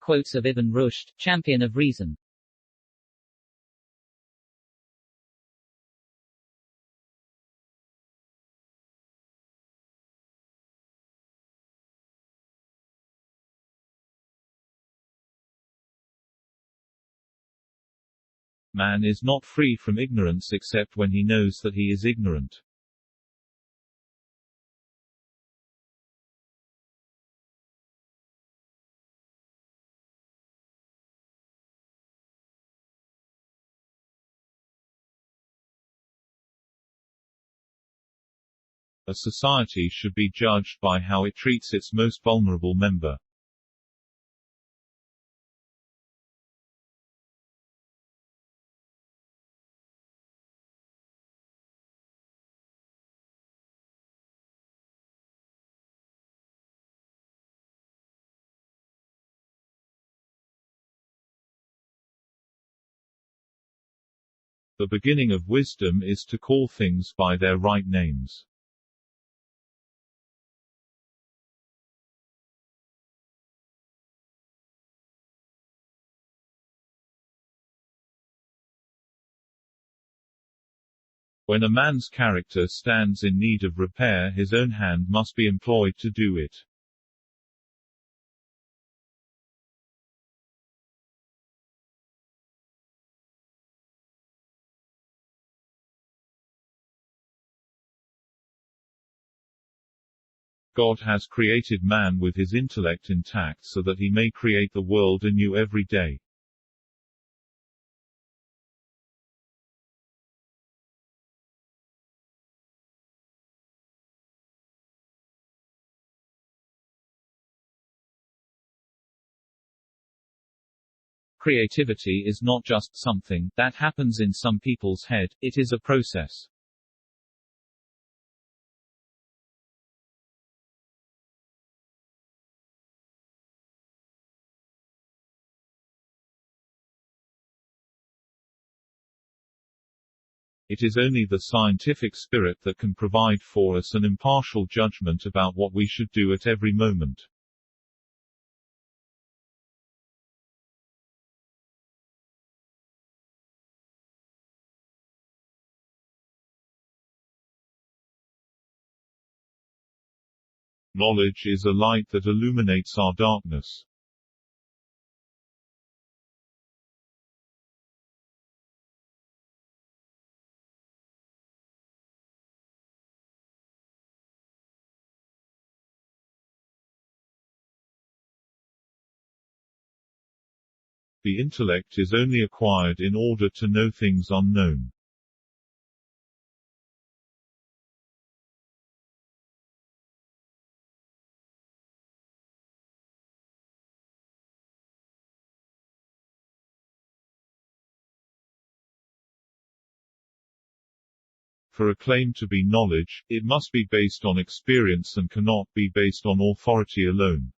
Quotes of Ibn-Rushd, champion of reason. Man is not free from ignorance except when he knows that he is ignorant. A society should be judged by how it treats its most vulnerable member. The beginning of wisdom is to call things by their right names. When a man's character stands in need of repair, his own hand must be employed to do it. God has created man with his intellect intact so that he may create the world anew every day. Creativity is not just something that happens in some people's head, it is a process. It is only the scientific spirit that can provide for us an impartial judgment about what we should do at every moment. Knowledge is a light that illuminates our darkness. The intellect is only acquired in order to know things unknown. For a claim to be knowledge, it must be based on experience and cannot be based on authority alone.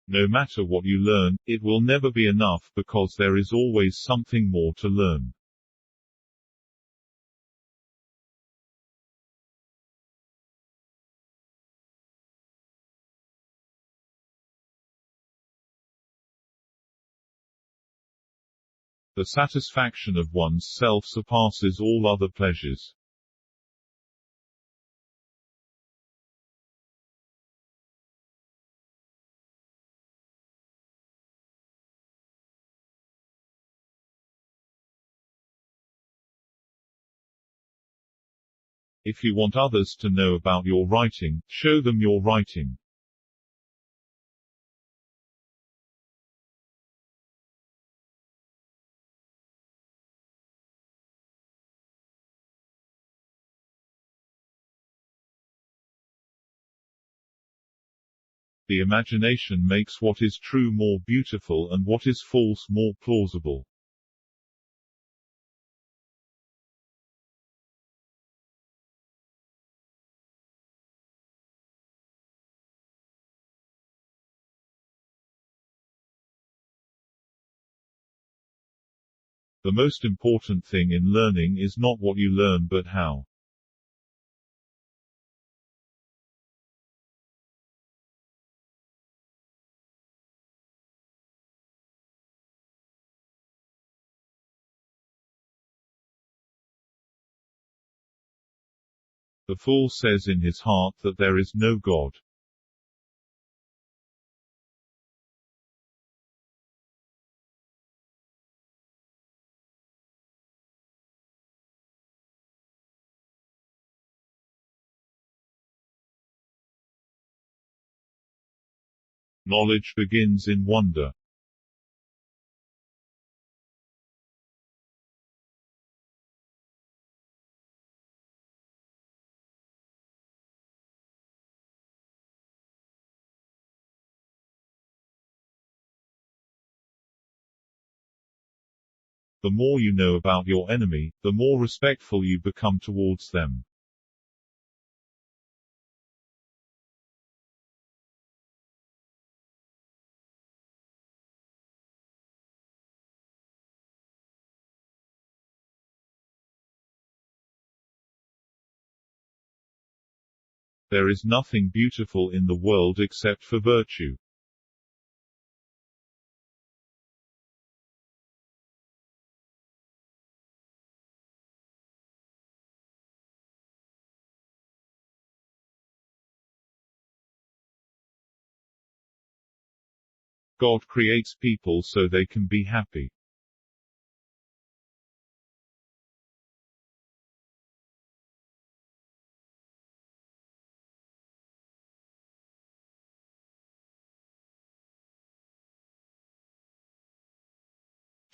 No matter what you learn, it will never be enough because there is always something more to learn. The satisfaction of one's self surpasses all other pleasures. If you want others to know about your writing, show them your writing. The imagination makes what is true more beautiful and what is false more plausible. The most important thing in learning is not what you learn but how. The fool says in his heart that there is no God. Knowledge begins in wonder. The more you know about your enemy, the more respectful you become towards them. There is nothing beautiful in the world except for virtue. God creates people so they can be happy.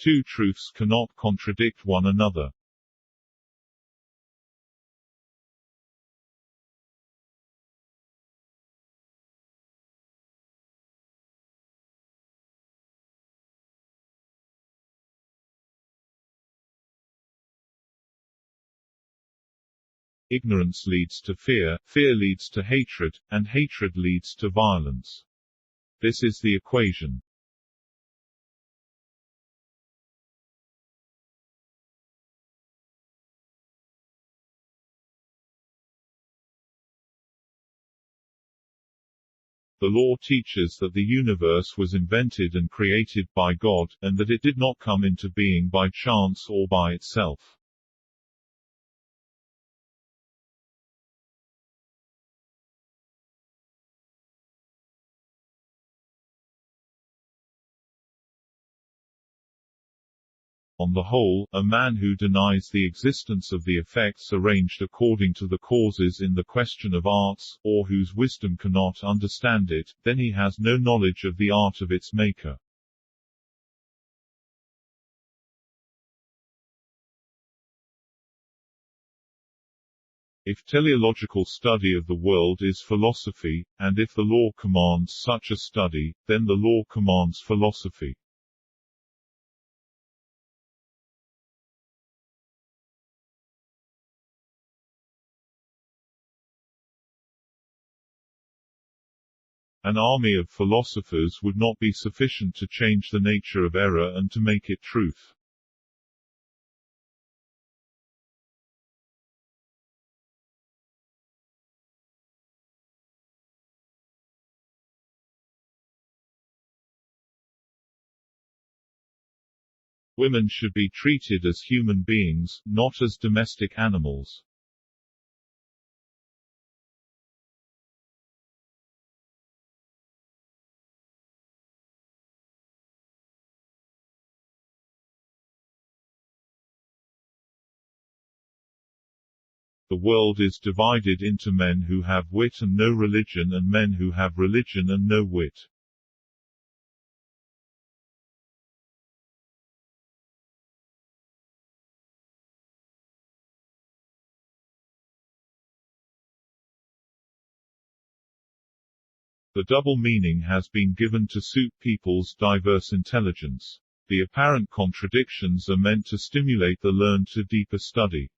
Two truths cannot contradict one another. Ignorance leads to fear, fear leads to hatred, and hatred leads to violence. This is the equation. The law teaches that the universe was invented and created by God, and that it did not come into being by chance or by itself. On the whole, a man who denies the existence of the effects arranged according to the causes in the question of arts, or whose wisdom cannot understand it, then he has no knowledge of the art of its maker. If teleological study of the world is philosophy, and if the law commands such a study, then the law commands philosophy. An army of philosophers would not be sufficient to change the nature of error and to make it truth. Women should be treated as human beings, not as domestic animals. The world is divided into men who have wit and no religion and men who have religion and no wit. The double meaning has been given to suit people's diverse intelligence. The apparent contradictions are meant to stimulate the learned to deeper study.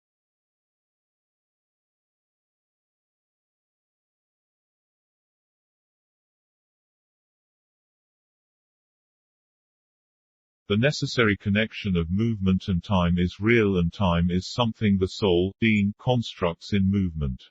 The necessary connection of movement and time is real, and time is something the soul, being, constructs in movement.